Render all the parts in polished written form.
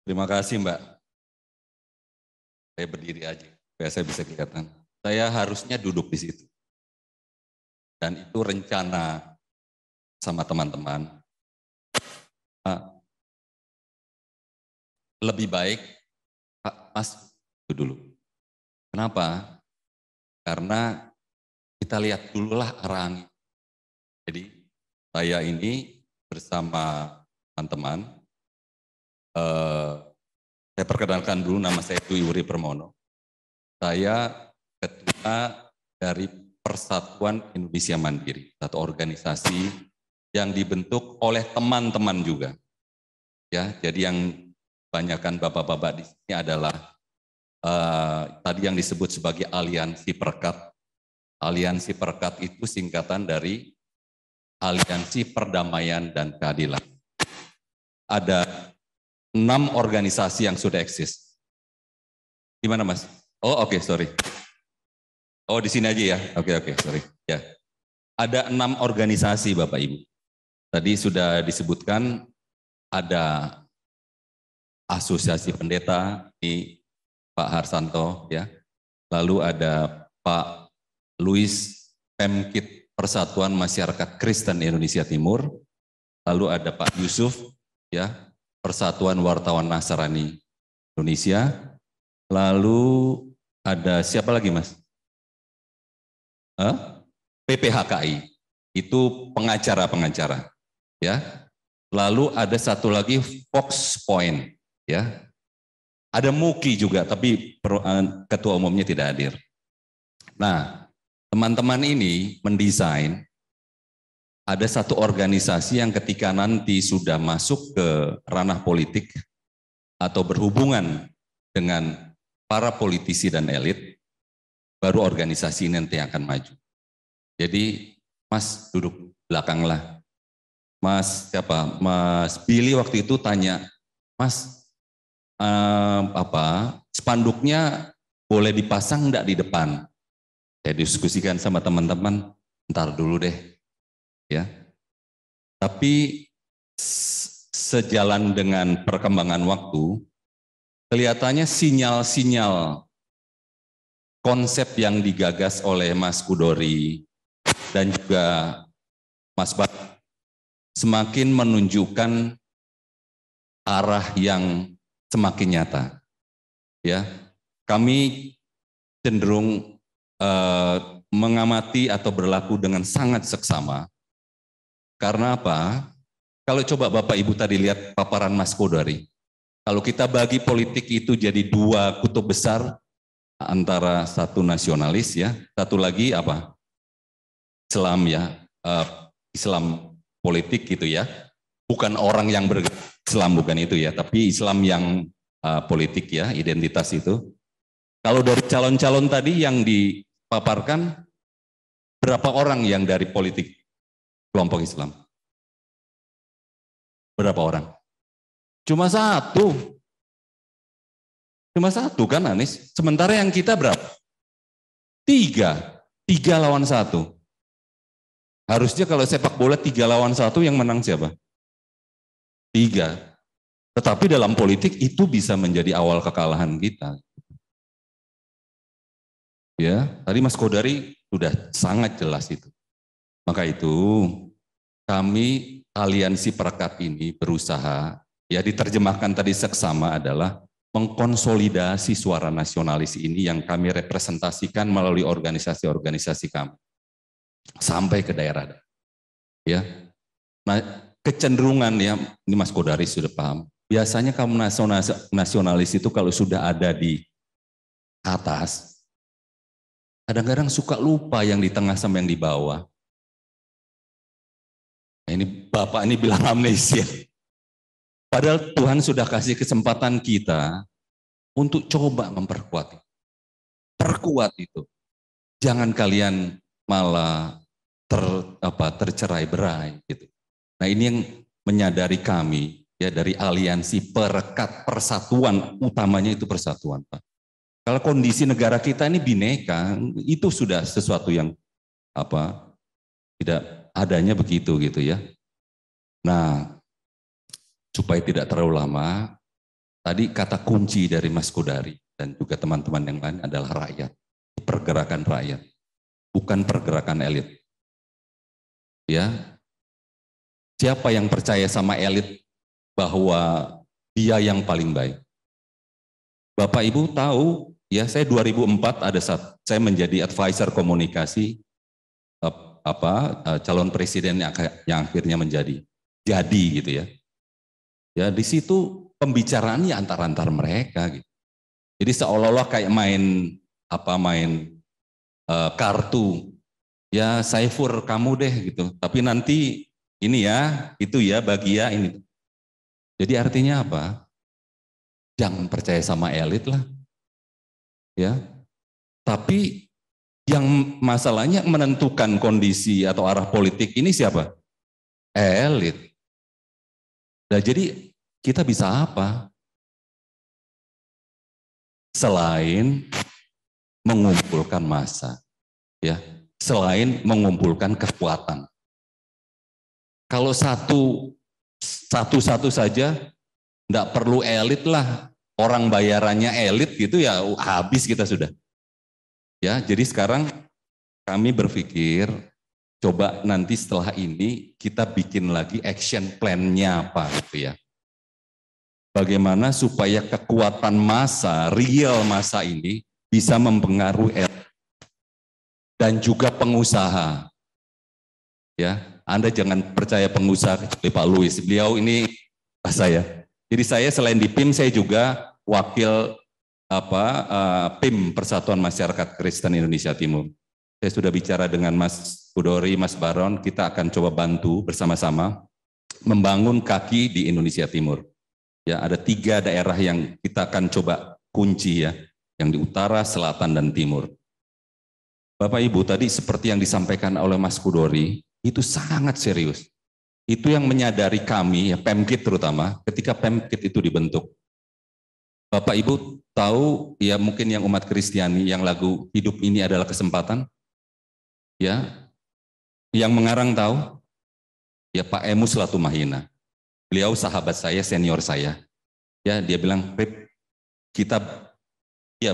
Terima kasih Mbak. Saya berdiri aja, biar saya bisa kelihatan. Saya harusnya duduk di situ. Dan itu rencana sama teman-teman. Lebih baik Mas itu dulu. Kenapa? Karena kita lihat dululah arah angin. Jadi saya ini bersama teman-teman, saya perkenalkan dulu, nama saya Dwi Wuri Permono. Saya ketua dari Persatuan Indonesia Mandiri, satu organisasi yang dibentuk oleh teman-teman juga. Ya, jadi yang banyakkan bapak-bapak di sini adalah tadi yang disebut sebagai Aliansi Perekat. Aliansi Perekat itu singkatan dari Aliansi Perdamaian dan Keadilan. Ada 6 organisasi yang sudah eksis. Gimana Mas? Oh oke, sorry. Oh di sini aja ya, oke, sorry. Ya, ada 6 organisasi Bapak Ibu. Tadi sudah disebutkan ada Asosiasi Pendeta di Pak Harsanto, ya. Lalu ada Pak Luis Pemkit Persatuan Masyarakat Kristen Indonesia Timur. Lalu ada Pak Yusuf, ya, Persatuan Wartawan Nasrani Indonesia. Lalu ada siapa lagi Mas? PPHKI, itu pengacara-pengacara, ya. Lalu ada satu lagi Fox Point, ya. Ada MUKI juga, tapi ketua umumnya tidak hadir. Nah, teman-teman ini mendesain ada satu organisasi yang ketika nanti sudah masuk ke ranah politik atau berhubungan dengan para politisi dan elit, baru organisasi ini nanti akan maju. Jadi Mas duduk belakanglah. Mas siapa? Mas Billy waktu itu tanya, Mas spanduknya boleh dipasang enggak di depan? Saya diskusikan sama teman-teman, ntar dulu deh, ya. Tapi sejalan dengan perkembangan waktu, kelihatannya sinyal-sinyal konsep yang digagas oleh Mas Kudori dan juga Mas Bat semakin menunjukkan arah yang semakin nyata. Ya, kami cenderung mengamati atau berlaku dengan sangat seksama. Karena apa? Kalau coba Bapak Ibu tadi lihat paparan Mas Kodari, kalau kita bagi politik itu jadi 2 kutub besar, antara satu nasionalis ya, satu lagi apa? Islam ya, Islam politik gitu ya. Bukan orang yang berislam, bukan itu ya, tapi Islam yang politik ya, identitas itu. Kalau dari calon-calon tadi yang dipaparkan, berapa orang yang dari politik kelompok Islam? Berapa orang? Cuma satu. Cuma satu kan Anies. Sementara yang kita berapa? 3. 3 lawan 1. Harusnya kalau sepak bola 3 lawan 1 yang menang siapa? 3. Tetapi dalam politik itu bisa menjadi awal kekalahan kita. Ya, tadi Mas Kodari sudah sangat jelas itu. Maka itu kami Aliansi Perekat ini berusaha, ya diterjemahkan tadi seksama adalah mengkonsolidasi suara nasionalis ini yang kami representasikan melalui organisasi-organisasi kami sampai ke daerah. Ya, nah kecenderungan ya, ini Mas Kodari sudah paham. Biasanya kaum nasionalis itu kalau sudah ada di atas, kadang-kadang suka lupa yang di tengah sama yang di bawah. Nah, ini Bapak ini bilang amnesia. Padahal Tuhan sudah kasih kesempatan kita untuk coba memperkuat. Perkuat itu. Jangan kalian malah tercerai-berai gitu. Nah, ini yang menyadari kami ya dari Aliansi Perekat Persatuan, utamanya itu persatuan, Pak. Kalau kondisi negara kita ini bineka, itu sudah sesuatu yang tidak adanya begitu gitu ya. Nah, supaya tidak terlalu lama, Tadi kata kunci dari Mas Kodari dan juga teman-teman yang lain adalah rakyat. Pergerakan rakyat, bukan pergerakan elit. Ya, siapa yang percaya sama elit bahwa dia yang paling baik? Bapak Ibu tahu, ya saya 2004 ada saat saya menjadi advisor komunikasi calon presiden yang akhirnya jadi gitu ya. Ya di situ pembicaraannya antar mereka gitu. Jadi seolah-olah kayak main kartu. Ya Saiful kamu deh gitu. Tapi nanti ini ya, itu ya bagi ya ini. Jadi artinya apa? Jangan percaya sama elit lah. Ya. Tapi yang masalahnya menentukan kondisi atau arah politik ini siapa? Elit. Nah, jadi kita bisa apa? Selain mengumpulkan massa, ya, selain mengumpulkan kekuatan. Kalau satu saja, enggak perlu elit lah, orang bayarannya elit gitu ya, habis kita sudah. Ya, jadi sekarang kami berpikir, coba nanti setelah ini kita bikin lagi action plan-nya apa gitu ya. Bagaimana supaya kekuatan massa, real massa ini bisa mempengaruhi elit dan juga pengusaha. Ya, Anda jangan percaya pengusaha kecuali Pak Louis. Beliau ini saya. Jadi saya selain di PIM saya juga wakil PIM Persatuan Masyarakat Kristen Indonesia Timur. Saya sudah bicara dengan Mas Kodari, Mas Baron, kita akan coba bantu bersama-sama membangun kaki di Indonesia Timur. Ya, ada 3 daerah yang kita akan coba kunci ya, yang di utara, selatan, dan timur. Bapak Ibu, tadi seperti yang disampaikan oleh Mas Kodari, itu sangat serius. Itu yang menyadari kami, ya Pemkit terutama, ketika Pemkit itu dibentuk. Bapak Ibu tahu, ya mungkin yang umat Kristiani, yang lagu Hidup Ini Adalah Kesempatan, ya, yang mengarang tahu, ya Pak Emus Latumahina. Beliau sahabat saya, senior saya. Ya, dia bilang, Rip, kita, ya,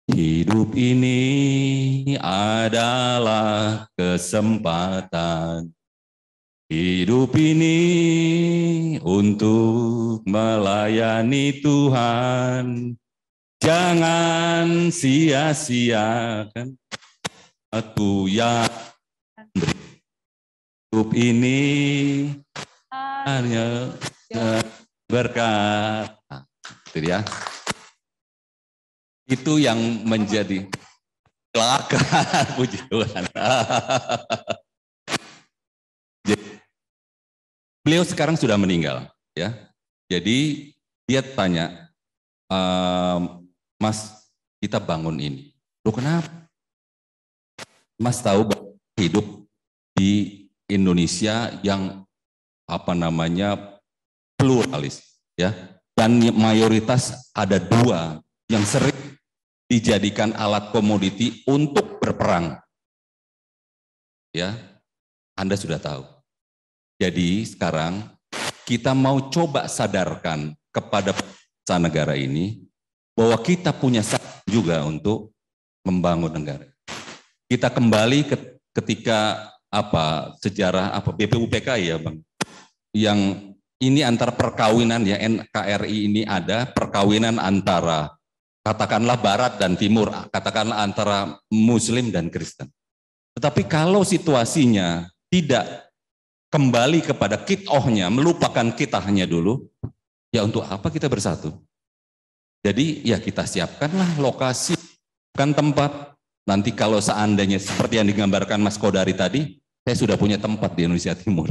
hidup ini adalah kesempatan. Hidup ini untuk melayani Tuhan. Jangan sia-siakan waktu yang hidup ini hanya berkat. Nah, itu dia. Itu yang menjadi kelakar, puji Tuhan. Beliau sekarang sudah meninggal, ya. Jadi dia tanya, Mas, kita bangun ini. Loh kenapa? Mas tahu hidup di Indonesia yang pluralis, ya. Dan mayoritas ada 2 yang sering dijadikan alat komoditi untuk berperang. Ya, Anda sudah tahu. Jadi sekarang kita mau coba sadarkan kepada bangsa negara ini bahwa kita punya saat juga untuk membangun negara. Kita kembali ketika sejarah BPUPKI ya Bang, yang ini antara perkawinan ya, NKRI ini ada perkawinan antara katakanlah Barat dan Timur, katakanlah antara Muslim dan Kristen. Tetapi kalau situasinya tidak kembali kepada kitohnya, melupakan kitahnya dulu, ya untuk apa kita bersatu? Jadi ya kita siapkanlah lokasi, kan tempat. Nanti kalau seandainya seperti yang digambarkan Mas Kodari tadi, saya sudah punya tempat di Indonesia Timur.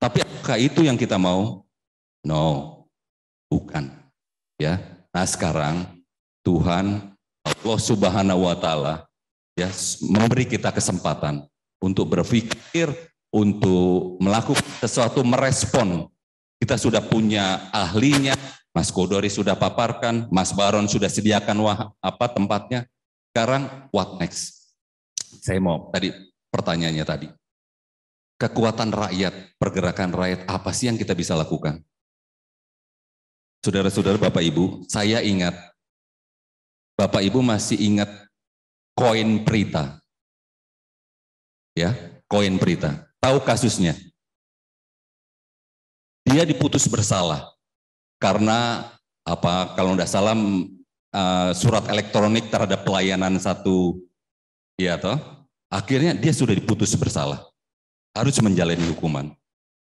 Tapi apakah itu yang kita mau? No, bukan. Ya, nah sekarang Tuhan Allah Subhanahu Wa Taala ya memberi kita kesempatan untuk berpikir, untuk melakukan sesuatu, merespon. Kita sudah punya ahlinya, Mas Kodari sudah paparkan, Mas Baron sudah sediakan tempatnya. Sekarang what next? Saya mau tadi pertanyaannya tadi. Kekuatan rakyat, pergerakan rakyat, apa sih yang kita bisa lakukan? saudara-saudara, Bapak Ibu, saya ingat, Bapak Ibu masih ingat koin Prita, ya, koin Prita. Tahu kasusnya? Dia diputus bersalah karena apa? Kalau tidak salah surat elektronik terhadap pelayanan satu, ya toh. Akhirnya dia sudah diputus bersalah, harus menjalani hukuman,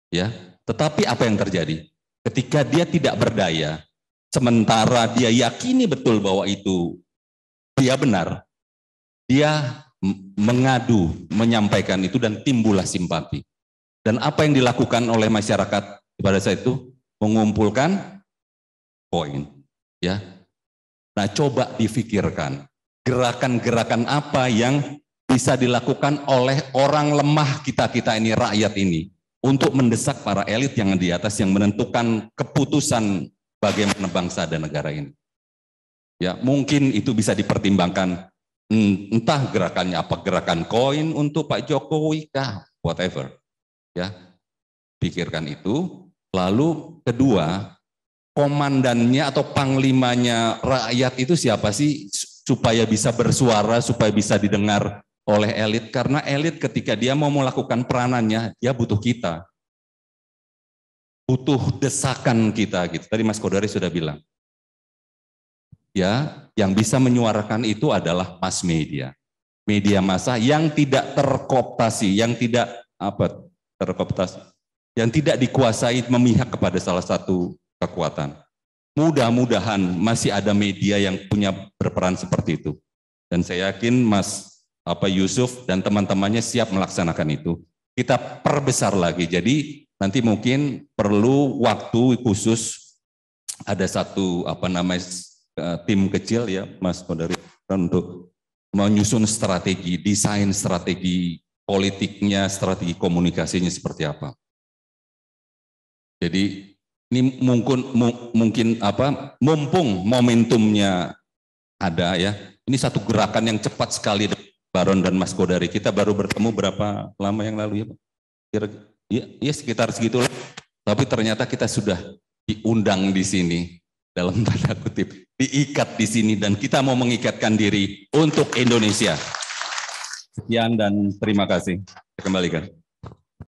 ya. Tetapi apa yang terjadi? Ketika dia tidak berdaya, sementara dia yakini betul bahwa itu dia benar, dia mengadu, menyampaikan itu dan timbullah simpati. Dan apa yang dilakukan oleh masyarakat pada saat itu? Mengumpulkan koin, ya. Nah, coba difikirkan gerakan-gerakan apa yang bisa dilakukan oleh orang lemah kita ini, rakyat ini, untuk mendesak para elit yang di atas yang menentukan keputusan bagaimana bangsa dan negara ini. Ya, mungkin itu bisa dipertimbangkan, entah gerakannya apa, gerakan koin untuk Pak Jokowi kah, whatever. Ya, pikirkan itu. Lalu kedua, komandannya atau panglimanya rakyat itu siapa sih, supaya bisa bersuara, supaya bisa didengar oleh elit, karena elit ketika dia mau melakukan peranannya, dia butuh kita, butuh desakan kita gitu. Tadi Mas Kodari sudah bilang, ya, yang bisa menyuarakan itu adalah mass media, media massa yang tidak terkooptasi, yang tidak terkooptasi, yang tidak dikuasai memihak kepada salah satu kekuatan. Mudah-mudahan masih ada media yang punya berperan seperti itu, dan saya yakin Mas Yusuf dan teman-temannya siap melaksanakan itu. Kita perbesar lagi, jadi nanti mungkin perlu waktu khusus, ada satu tim kecil ya Mas Kodari, untuk menyusun strategi, desain strategi politiknya, strategi komunikasinya seperti apa. Jadi ini mungkin mumpung momentumnya ada ya, ini satu gerakan yang cepat sekali. Baron dan Mas Kodari, kita baru bertemu berapa lama yang lalu ya Pak? Ya sekitar segitulah. Tapi ternyata kita sudah diundang di sini, dalam tanda kutip, diikat di sini, dan kita mau mengikatkan diri untuk Indonesia. Sekian dan terima kasih. Saya kembalikan.